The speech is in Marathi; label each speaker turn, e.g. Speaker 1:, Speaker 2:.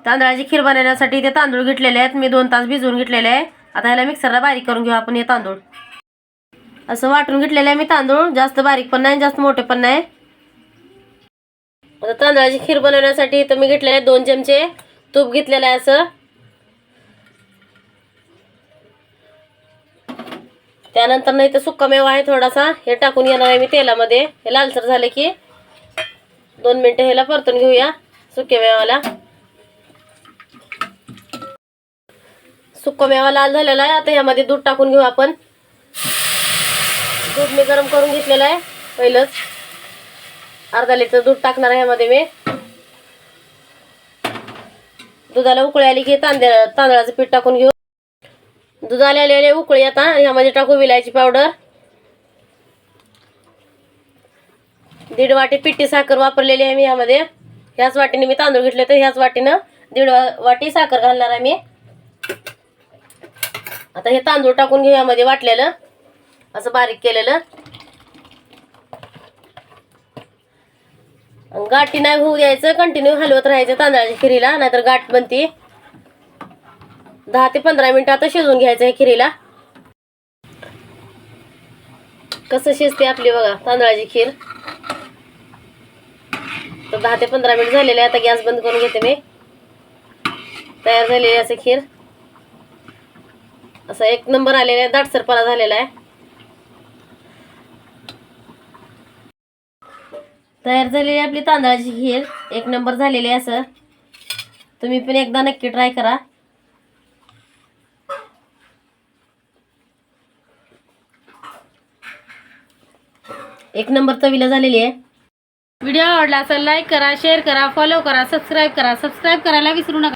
Speaker 1: तांदळाची खीर बनवण्यासाठी ते तांदूळ घेतलेले आहेत मी 2 तास भिजवून घेतलेले आहे। आता ह्याला मिक्सरला बारीक करून घेऊ आपण हे तांदूळ। असं वाटून घेतलेले आहे मी तांदूळ, जास्त बारीक पण नाही जास्त मोठे पण नाही। आता तांदळाची खीर बनवण्यासाठी इथं मी घेतलेले 2 चमचे तूप घेतलेलं आहे असं। त्यानंतर ना इथं सुक्का मेवा आहे थोडासा, हे टाकून घेणार आहे मी तेलामध्ये। हे लालसर झाले की 2 मिनिटं ह्याला परतून घेऊया सुक्या मेवाला। सुक्का मेवा लाल झालेला आहे। आता ह्यामध्ये दूध टाकून घेऊ आपण। दूध मी गरम करून घेतलेलं आहे पहिलंच, अर्धा लिटर दूध टाकणार आहे ह्यामध्ये मी। दुधाला उकळी आली की तांदळाचं पीठ टाकून घेऊ। दुधाला आलेले उकळी आता ह्यामध्ये टाकू विलायची पावडर, 1.5 वाटी पिठी साखर वापरलेली आहे मी ह्यामध्ये। ह्याच वाटीने मी तांदूळ घेतले तर ह्याच वाटीनं 1.5 वाटी साखर घालणार आहे मी। आता हे तांदूळ टाकून घेऊ ह्यामध्ये वाटलेलं असं बारीक केलेलं। गाठी नाही होऊ द्यायचं, कंटिन्यू हलवत राहायचं तांदळाच्या खिरीला, नाहीतर गाठ बनती। 10 ते 15 मिनिटं आता शिजवून घ्यायचं हे खिरीला। कसं शिजते आपली बघा तांदळाची खीर। तर 10 ते 15 मिनिट झालेले, आता गॅस बंद करून घेते मी। तयार झालेली आहे असं खीर, असं 1 नंबर आलेला आहे, दाटसरपणा झालेला आहे। तयार झालेली आपली तांदळाची खीर 1 नंबर झालेली आहे असं। तुम्ही पण एकदा नक्की ट्राय करा। 1 नंबर चवीला झालेली आहे। व्हिडिओ आवडला असेल लाईक करा, शेअर करा, फॉलो करा, सबस्क्राईब करा। सबस्क्राईब करायला विसरू नका।